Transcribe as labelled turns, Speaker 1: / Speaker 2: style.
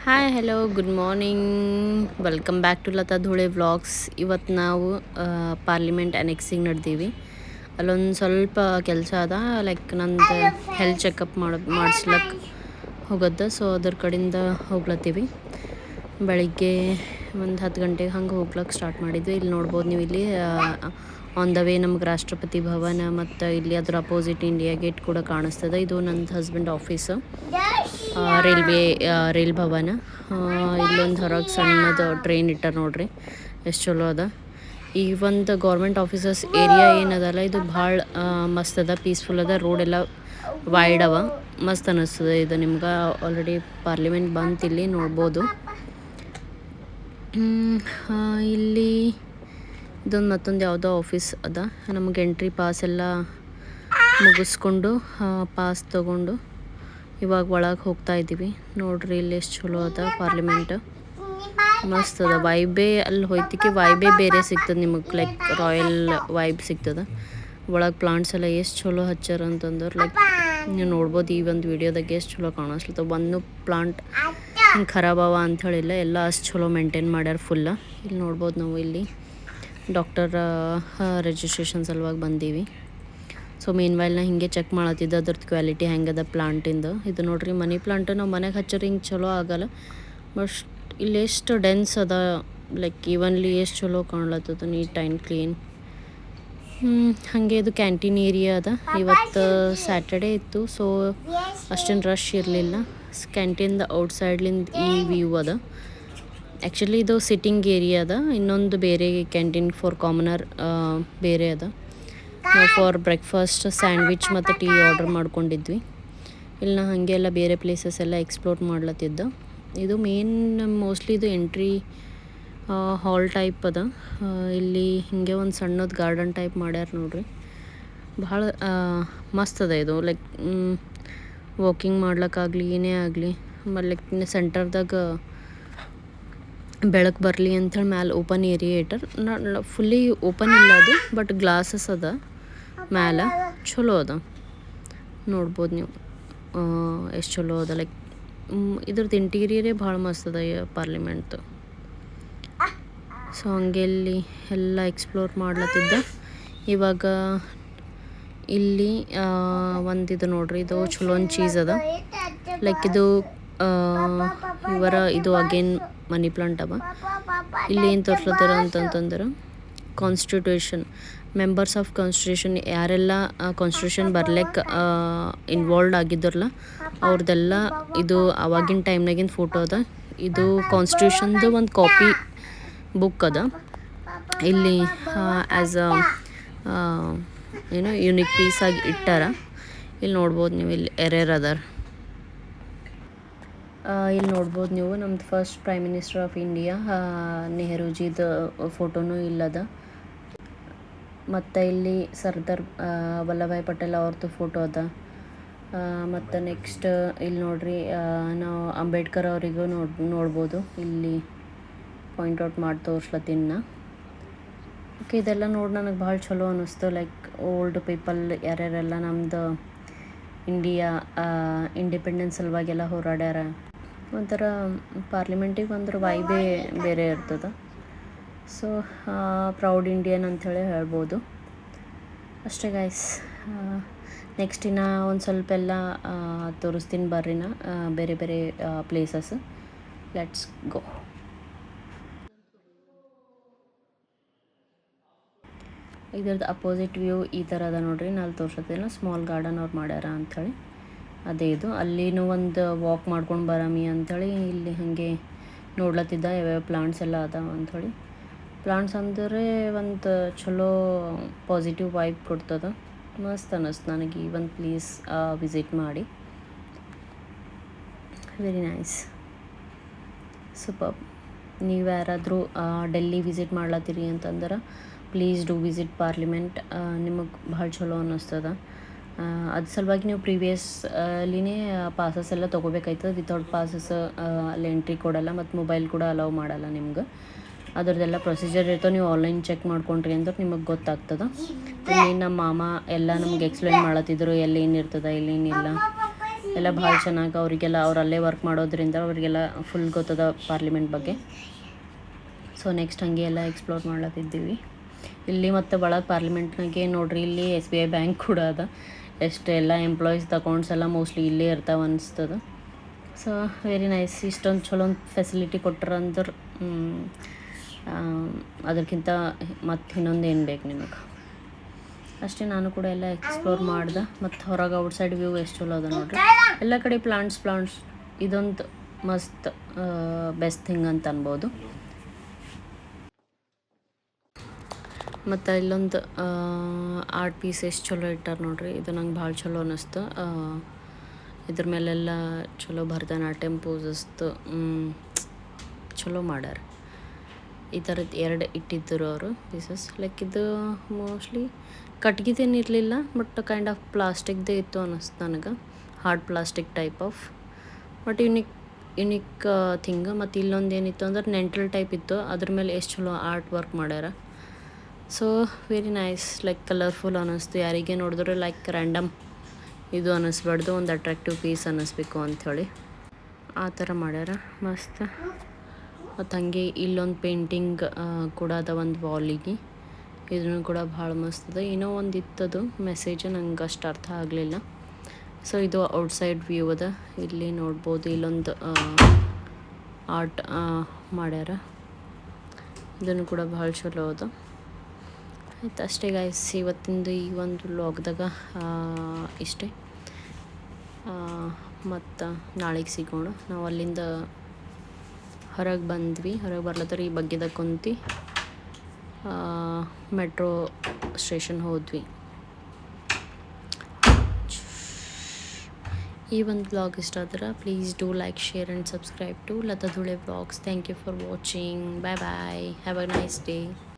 Speaker 1: Hi hello good morning welcome back to Lata Dhule vlogs. ಇವತ್ತು ನಾವು parliament ಅನೆಕ್ಸಿಗೆ ನಡೆದೀವಿ. ಅಲ್ಲೊಂದು ಸ್ವಲ್ಪ ಕೆಲಸ ಅದ, ಲೈಕ್ ನಂದು ಹೆಲ್ತ್ ಚೆಕಪ್ ಮಾಡಿಸ್ಲಕ್ಕೆ ಹೋಗೋದು. ಸೊ ಅದ್ರ ಕಡೆಯಿಂದ ಹೋಗ್ಲತ್ತೀವಿ. ಬೆಳಿಗ್ಗೆ ಒಂದು 10 ಗಂಟೆಗೆ ಹಂಗೆ ಹೋಗ್ಲಕ್ಕೆ ಸ್ಟಾರ್ಟ್ ಮಾಡಿದ್ವಿ. ಇಲ್ಲಿ ನೋಡ್ಬೋದು ನೀವು, ಇಲ್ಲಿ ಆನ್ ದ ವೇ ನಮ್ಗೆ ರಾಷ್ಟ್ರಪತಿ ಭವನ ಮತ್ತು ಇಲ್ಲಿ ಅದ್ರ ಅಪೋಸಿಟ್ ಇಂಡಿಯಾ ಗೇಟ್ ಕೂಡ ಕಾಣಿಸ್ತದೆ. ಇದು ನನ್ನ ಹಸ್ಬೆಂಡ್ ಆಫೀಸು, ರೈಲ್ ಭವನ. ಇಲ್ಲೊಂದು ಹೊರಗೆ ಸಣ್ಣದು ಟ್ರೈನ್ ಇಟ್ಟಾರ ನೋಡ್ರಿ, ಎಷ್ಟು ಚಲೋ ಅದ. ಈ ಒಂದು ಗೌರ್ಮೆಂಟ್ ಆಫೀಸಸ್ ಏರಿಯಾ ಏನದಲ್ಲ, ಇದು ಭಾಳ ಮಸ್ತ್ ಅದ, ಪೀಸ್ಫುಲ್ ಅದ. ರೋಡ್ ಎಲ್ಲ ವೈಡ್ ಅವ, ಮಸ್ತ್ ಅನ್ನಿಸ್ತದೆ. ಇದು ನಿಮ್ಗೆ ಆಲ್ರೆಡಿ ಪಾರ್ಲಿಮೆಂಟ್ ಬಂತು, ಇಲ್ಲಿ ನೋಡ್ಬೋದು. ಇಲ್ಲಿ ಇದೊಂದು ಮತ್ತೊಂದು ಯಾವುದೋ ಆಫೀಸ್ ಅದ. ನಮಗೆ ಎಂಟ್ರಿ ಪಾಸ್ ಎಲ್ಲ ಮುಗಿಸ್ಕೊಂಡು ಪಾಸ್ ತೊಗೊಂಡು ಇವಾಗ ಒಳಗೆ ಹೋಗ್ತಾ ಇದ್ದೀವಿ. ನೋಡ್ರಿ ಇಲ್ಲಿ ಎಷ್ಟು ಚಲೋ ಅದ ಪಾರ್ಲಿಮೆಂಟ್, ಮಸ್ತ್ ಅದ. ವೈಬೇ ಅಲ್ಲಿ ಹೋಯ್ತಿಕೆ ವೈಬೇ ಬೇರೆ ಸಿಗ್ತದೆ ನಿಮಗೆ, ಲೈಕ್ ರಾಯಲ್ ವೈಬ್ ಸಿಗ್ತದೆ. ಒಳಗೆ ಪ್ಲಾಂಟ್ಸ್ ಎಲ್ಲ ಎಷ್ಟು ಚಲೋ ಹಚ್ಚಾರ ಅಂತಂದ್ರೆ, ಲೈಕ್ ನೀವು ನೋಡ್ಬೋದು ಈ ಒಂದು ವಿಡಿಯೋದಾಗೆ ಎಷ್ಟು ಚಲೋ ಕಾಣಿಸ್ಲತ್ತವ. ಒಂದು ಪ್ಲಾಂಟ್ ಹಿಂಗೆ ಖರಾಬವ ಅಂತ ಹೇಳಿಲ್ಲ, ಎಲ್ಲ ಅಷ್ಟು ಚಲೋ ಮೇಂಟೈನ್ ಮಾಡ್ಯಾರ ಫುಲ್ಲ. ಇಲ್ಲಿ ನೋಡ್ಬೋದು ನಾವು, ಇಲ್ಲಿ ಡಾಕ್ಟರ್ ರಿಜಿಸ್ಟ್ರೇಷನ್ ಸಲುವಾಗಿ ಬಂದೀವಿ. ಸೊ ಮೇನ್ ವೈಲ್ನ ಹಿಂಗೆ ಚೆಕ್ ಮಾಡತ್ತಿದ್ದ ಅದ್ರದ್ದು ಕ್ವಾಲಿಟಿ ಹೆಂಗದ ಪ್ಲಾಂಟಿಂದು. ಇದು ನೋಡ್ರಿ ಮನಿ ಪ್ಲಾಂಟ್ ನಾವು ಮನೆಗೆ ಹಚ್ಚೋರು ಹಿಂಗೆ ಚಲೋ ಆಗಲ್ಲ, ಬಟ್ ಇಲ್ಲಿ ಎಷ್ಟು ಡೆನ್ಸ್ ಅದ, ಲೈಕ್ ಈವನ್ಲಿ ಎಷ್ಟು ಚಲೋ ಕಾಣ್ಲತ್ತದ, ನೀಟ್ ಆ್ಯಂಡ್ ಕ್ಲೀನ್. ಹಾಗೆ ಇದು ಕ್ಯಾಂಟೀನ್ ಏರಿಯಾ ಅದ. ಇವತ್ತು ಸ್ಯಾಟರ್ಡೇ ಇತ್ತು, ಸೊ ಅಷ್ಟೇನು ರಶ್ ಇರಲಿಲ್ಲ. ಕ್ಯಾಂಟೀನ್ದ ಔಟ್ಸೈಡ್ಲಿಂದ ಈ ವ್ಯೂ ಅದ. ಆ್ಯಕ್ಚುಲಿ ಇದು ಸಿಟ್ಟಿಂಗ್ ಏರಿಯಾ ಅದ. ಇನ್ನೊಂದು ಬೇರೆ ಕ್ಯಾಂಟೀನ್ ಫಾರ್ ಕಾಮನರ್ ಬೇರೆ ಅದ. ನಾವು ಫಾರ್ ಬ್ರೇಕ್ಫಾಸ್ಟ್ ಸ್ಯಾಂಡ್ವಿಚ್ ಮತ್ತು ಟೀ ಆರ್ಡರ್ ಮಾಡ್ಕೊಂಡಿದ್ವಿ. ಇಲ್ಲಿ ನಾ ಹಾಗೆ ಎಲ್ಲ ಬೇರೆ ಪ್ಲೇಸಸ್ ಎಲ್ಲ ಎಕ್ಸ್ಪ್ಲೋರ್ ಮಾಡ್ಲತ್ತಿದ್ದ. ಇದು ಮೇನ್ ಮೋಸ್ಟ್ಲಿ ಇದು ಎಂಟ್ರಿ ಹಾಲ್ ಟೈಪ್ ಅದ. ಇಲ್ಲಿ ಹಿಂಗೆ ಒಂದು ಸಣ್ಣದು ಗಾರ್ಡನ್ ಟೈಪ್ ಮಾಡ್ಯಾರ ನೋಡ್ರಿ, ಭಾಳ ಮಸ್ತ್ ಅದ ಇದು. ಲೈಕ್ ವಾಕಿಂಗ್ ಮಾಡ್ಲಿಕ್ಕಾಗಲಿ ಏನೇ ಆಗಲಿ, ಲೈಕ್ ಸೆಂಟರ್ದಾಗ ಬೆಳಕು ಬರಲಿ ಅಂಥೇಳಿ ಮ್ಯಾಲೆ ಓಪನ್ ಏರಿಯಾ ಇಟ್ಟರ್. ಫುಲ್ಲಿ ಓಪನ್ ಇಲ್ಲ ಅದು, ಬಟ್ ಗ್ಲಾಸಸ್ ಅದ ಮ್ಯಾಲೆ, ಚಲೋ ಅದ. ನೋಡ್ಬೋದು ನೀವು ಎಷ್ಟು ಚಲೋ ಅದ. ಲೈಕ್ ಇದ್ರದ್ದು ಇಂಟೀರಿಯರೇ ಭಾಳ ಮಸ್ತ್ ಅದ ಪಾರ್ಲಿಮೆಂಟ್ದು. ಸೊ ಹಂಗೆ ಇಲ್ಲಿ ಎಲ್ಲ ಎಕ್ಸ್ಪ್ಲೋರ್ ಮಾಡ್ಲತ್ತಿದ್ದ. ಇವಾಗ ಇಲ್ಲಿ ಒಂದಿದು ನೋಡ್ರಿ, ಇದು ಚಲೋ ಒಂದು ಚೀಸ್ ಅದ. ಲೈಕ್ ಇದು ಇದು ಅಗೇನ್ ಮನಿ ಪ್ಲಾಂಟ್ ಅವ. ಇಲ್ಲಿ ಏನು ತೋರ್ಸ್ಲತ್ತಾರ ಅಂತಂತಂದ್ರೆ, ಕಾನ್ಸ್ಟಿಟ್ಯೂಷನ್ ಮೆಂಬರ್ಸ್ ಆಫ್ ಕಾನ್ಸ್ಟಿಟ್ಯೂಷನ್ ಯಾರೆಲ್ಲ ಕಾನ್ಸ್ಟಿಟ್ಯೂಷನ್ ಬರ್ಲಿಕ್ಕೆ ಇನ್ವಾಲ್ವ್ ಆಗಿದ್ದಾರಲ್ಲ ಅವ್ರದ್ದೆಲ್ಲ ಇದು ಆವಾಗಿನ ಟೈಮ್ನಾಗಿನ ಫೋಟೋ ಅದ. ಇದು ಕಾನ್ಸ್ಟಿಟ್ಯೂಷನ್ದು ಒಂದು ಕಾಪಿ ಬುಕ್ ಅದ. ಇಲ್ಲಿ ಆ್ಯಸ್ ಯುನಿಕ್ ಪೀಸ್ ಆಗಿ ಇಟ್ಟಾರ. ಇಲ್ಲಿ ನೋಡ್ಬೋದು ನೀವು, ಇಲ್ಲಿ ಅದಾರ. ಇಲ್ಲಿ ನೋಡ್ಬೋದು ನೀವು, ನಮ್ದು first prime minister of India ನೆಹರೂಜಿದ ಫೋಟೋನು ಇಲ್ಲದ. ಮತ್ತು ಇಲ್ಲಿ ಸರ್ದಾರ್ ವಲ್ಲಭಾಯ್ ಪಟೇಲ್ ಅವ್ರದ್ದು ಫೋಟೋ ಅದ. ಮತ್ತು ನೆಕ್ಸ್ಟ್ ಇಲ್ಲಿ ನೋಡ್ರಿ, ನಾವು ಅಂಬೇಡ್ಕರ್ ಅವರಿಗೂ ನೋಡ್ಬೋದು. ಇಲ್ಲಿ ಪಾಯಿಂಟ್ ಔಟ್ ಮಾಡಿ ತೋರ್ಸ್ಲತ್ತಿನ. ಓಕೆ, ಇದೆಲ್ಲ ನೋಡಿ ನನಗೆ ಭಾಳ ಚಲೋ ಅನ್ನಿಸ್ತು. ಲೈಕ್ ಓಲ್ಡ್ ಪೀಪಲ್ ಯಾರ್ಯಾರೆಲ್ಲ ನಮ್ಮದು ಇಂಡಿಯಾ ಇಂಡಿಪೆಂಡೆನ್ಸ್ ಸಲುವಾಗೆಲ್ಲ ಹೋರಾಡ್ಯಾರ. ಒಂಥರ ಪಾರ್ಲಿಮೆಂಟಿಗೆ ಬಂದ್ರೆ ವೈಬೇ ಬೇರೆ ಇರ್ತದೆ. ಸೊ ಪ್ರೌಡ್ ಇಂಡಿಯನ್ ಅಂಥೇಳಿ ಹೇಳ್ಬೋದು. ಅಷ್ಟೇ ಗೈಸ್. ನೆಕ್ಸ್ಟ್ ಇನ್ನು ಒಂದು ಸ್ವಲ್ಪ ಎಲ್ಲ ತೋರಿಸ್ತೀನಿ ಬರ್ರಿನ, ಬೇರೆ ಬೇರೆ ಪ್ಲೇಸಸ್. Let's go. ಇದ್ರದ್ದು ಅಪೋಸಿಟ್ ವ್ಯೂ ಈ ಥರ ಅದ ನೋಡ್ರಿ. ನಾನು ತೋರ್ಸತ್ತಿಲ್ಲ, ಸ್ಮಾಲ್ ಗಾರ್ಡನ್ ಅವ್ರು ಮಾಡ್ಯಾರ ಅಂಥೇಳಿ. ಅದೇ ಇದು ಅಲ್ಲಿನೂ ಒಂದು ವಾಕ್ ಮಾಡ್ಕೊಂಡು ಬರಾಮಿ ಅಂಥೇಳಿ ಇಲ್ಲಿ ಹಾಗೆ ನೋಡ್ಲತ್ತಿದ್ದ ಯಾವ್ಯಾವ ಪ್ಲಾಂಟ್ಸ್ ಎಲ್ಲ ಅದಾವ ಅಂಥೇಳಿ. ಪ್ಲಾಂಟ್ಸ್ ಅಂದರೆ ಒಂದು ಚಲೋ ಪಾಸಿಟಿವ್ ವೈಬ್ ಕೊಡ್ತದೆ. ಮಸ್ತ್ ಅನ್ನಿಸ್ತು ನನಗೆ ಈ ಒಂದು ಪ್ಲೇಸ್ ವಿಸಿಟ್ ಮಾಡಿ. Very nice, super. ನೀವು ಯಾರಾದರೂ ಡೆಲ್ಲಿ ವಿಸಿಟ್ ಮಾಡ್ಲತ್ತೀರಿ ಅಂತಂದ್ರೆ ಪ್ಲೀಸ್ ಡೂ ವಿಸಿಟ್ ಪಾರ್ಲಿಮೆಂಟ್. ನಿಮಗೆ ಭಾಳ ಚಲೋ ಅನ್ನಿಸ್ತದೆ. ಅದ್ರ ಸಲುವಾಗಿ ನೀವು ಪ್ರೀವಿಯಸ್ಲಿನೇ ಪಾಸಸ್ ಎಲ್ಲ ತೊಗೋಬೇಕಾಯ್ತದೆ. ವಿತೌಟ್ ಪಾಸಸ್ ಅಲ್ಲಿ ಎಂಟ್ರಿ ಕೊಡಲ್ಲ, ಮತ್ತು ಮೊಬೈಲ್ ಕೂಡ ಅಲೌ ಮಾಡಲ್ಲ ನಿಮ್ಗೆ. ಅದ್ರದ್ದೆಲ್ಲ ಪ್ರೊಸೀಜರ್ ಇರ್ತವೆ, ನೀವು ಆನ್ಲೈನ್ ಚೆಕ್ ಮಾಡ್ಕೊಂಡ್ರಿ ಅಂದ್ರೆ ನಿಮಗೆ ಗೊತ್ತಾಗ್ತದೆ. ಇಲ್ಲಿ ನಮ್ಮ ಮಾಮ ಎಲ್ಲ ನಮ್ಗೆ ಎಕ್ಸ್ಪ್ಲೈನ್ ಮಾಡತ್ತಿದ್ರು, ಎಲ್ಲೇನಿರ್ತದೆ, ಎಲ್ಲೇನಿಲ್ಲ. ಎಲ್ಲ ಭಾಳ ಚೆನ್ನಾಗಿ ಅವರಿಗೆಲ್ಲ ಅವ್ರು ಅಲ್ಲೇ ವರ್ಕ್ ಮಾಡೋದ್ರಿಂದ ಅವರಿಗೆಲ್ಲ ಫುಲ್ ಗೊತ್ತದ ಪಾರ್ಲಿಮೆಂಟ್ ಬಗ್ಗೆ. ಸೊ ನೆಕ್ಸ್ಟ್ ಹಾಗೆ ಎಲ್ಲ ಎಕ್ಸ್ಪ್ಲೋರ್ ಮಾಡ್ಲತ್ತಿದ್ದೀವಿ. ಇಲ್ಲಿ ಮತ್ತು ಒಳಗೆ ಪಾರ್ಲಿಮೆಂಟ್ನಾಗೆ ನೋಡ್ರಿ, ಇಲ್ಲಿ SBI ಬ್ಯಾಂಕ್ ಕೂಡ ಅದ. ಎಲ್ಲ ಎಂಪ್ಲಾಯೀಸ್ ಅಕೌಂಟ್ಸ್ ಎಲ್ಲ ಮೋಸ್ಟ್ಲಿ ಇಲ್ಲೇ ಇರ್ತಾವೆ ಅನಿಸ್ತದೆ. So very nice. ಇಷ್ಟೊಂದು ಚಲೋ ಒಂದು ಫೆಸಿಲಿಟಿ ಕೊಟ್ಟರಂದ್ರೆ ಅದಕ್ಕಿಂತ ಮತ್ತು ಇನ್ನೊಂದು ಏನು ಬೇಕು ನಿಮಗೆ. ಅಷ್ಟೇ, ನಾನು ಕೂಡ ಎಲ್ಲ ಎಕ್ಸ್ಪ್ಲೋರ್ ಮಾಡ್ದೆ. ಮತ್ತು ಹೊರಗೆ ಔಟ್ಸೈಡ್ ವ್ಯೂ ಎಷ್ಟು ಚಲೋ ಅದ ನೋಡ್ರಿ. ಎಲ್ಲ ಕಡೆ ಪ್ಲಾಂಟ್ಸ್ ಇದೊಂದು ಮಸ್ತ್ ಬೆಸ್ಟ್ ಥಿಂಗ್ ಅಂತ ಅನ್ಬೋದು. ಮತ್ತು ಇಲ್ಲೊಂದು ಆರ್ಟ್ ಪೀಸ್ ಎಷ್ಟು ಚಲೋ ಇಟ್ಟಾರೆ ನೋಡ್ರಿ. ಇದು ನಂಗೆ ಭಾಳ ಚಲೋ ಅನ್ನಿಸ್ತು. ಇದ್ರ ಮೇಲೆಲ್ಲ ಚಲೋ ಭರತನಾಟ್ಯಂ ಪೋಸಸ್ತು ಚಲೋ ಮಾಡ್ಯಾರ. ಈ ಥರದ್ದು 2 ಇಟ್ಟಿದ್ದರು ಅವರು ಪೀಸಸ್. ಲೈಕ್ ಇದು ಮೋಸ್ಟ್ಲಿ ಕಟ್ಗಿದೇನು ಇರಲಿಲ್ಲ, ಬಟ್ ಕೈಂಡ್ ಆಫ್ ಪ್ಲಾಸ್ಟಿಕ್ದೇ ಇತ್ತು ಅನ್ನಿಸ್ತು ನನಗೆ. Hard plastic type of, but unique thing. ಮತ್ತು ಇಲ್ಲೊಂದು ಏನಿತ್ತು ಅಂದ್ರೆ ನೆಂಟಲ್ ಟೈಪ್ ಇತ್ತು. ಅದ್ರ ಮೇಲೆ ಎಷ್ಟು ಚಲೋ ಆರ್ಟ್ ವರ್ಕ್ ಮಾಡ್ಯಾರ. So very nice. Like colourful ಅನ್ನಿಸ್ತು. ಯಾರಿಗೆ ನೋಡಿದ್ರೆ ಲೈಕ್ ರ್ಯಾಂಡಮ್ ಇದು ಅನ್ನಿಸ್ಬಾರ್ದು, ಒಂದು ಅಟ್ರಾಕ್ಟಿವ್ ಪೀಸ್ ಅನ್ನಿಸ್ಬೇಕು ಅಂಥೇಳಿ ಆ ಥರ ಮಾಡ್ಯಾರ. ಮಸ್ತ್. ಮತ್ತು ಹಾಗೆ ಇಲ್ಲೊಂದು ಪೇಂಟಿಂಗ್ ಕೂಡ ಅದ ಒಂದು ವಾಲಿಗೆ. ಇದನ್ನು ಕೂಡ ಭಾಳ ಮಸ್ತ್ ಅದ. ಏನೋ ಒಂದು ಇತ್ತದು ಮೆಸೇಜ್, ನಂಗೆ ಅಷ್ಟು ಅರ್ಥ ಆಗಲಿಲ್ಲ. ಸೊ ಇದು ಔಟ್ಸೈಡ್ ವ್ಯೂ ಅದ. ಇಲ್ಲಿ ನೋಡ್ಬೋದು ಇಲ್ಲೊಂದು ಆರ್ಟ್ ಮಾಡ್ಯಾರ. ಇದನ್ನು ಕೂಡ ಭಾಳ ಚಲೋ ಅದ. ಆಯ್ತು, ಅಷ್ಟೇ ಗೈಸ್, ಇವತ್ತಿಂದು ಈ ಒಂದು ವ್ಲಾಗ್ದಾಗ ಇಷ್ಟೇ. ಮತ್ತು ನಾಳೆಗೆ ಸಿಗೋಣ. ನಾವು ಅಲ್ಲಿಂದ ಹೊರಗೆ ಬಂದ್ವಿ. ಹೊರಗೆ ಬರ್ಲತ್ತರ ಈ ಬಗ್ಗೆದಾಗ ಕುಂತು ಮೆಟ್ರೋ ಸ್ಟೇಷನ್ ಹೋದ್ವಿ. ಈ ಒಂದು ವ್ಲಾಗ್ ಇಷ್ಟ ಆದ್ರೆ please do like, share and subscribe to Lata Dhule vlogs. Thank you for watching. Bye bye. Have a nice day.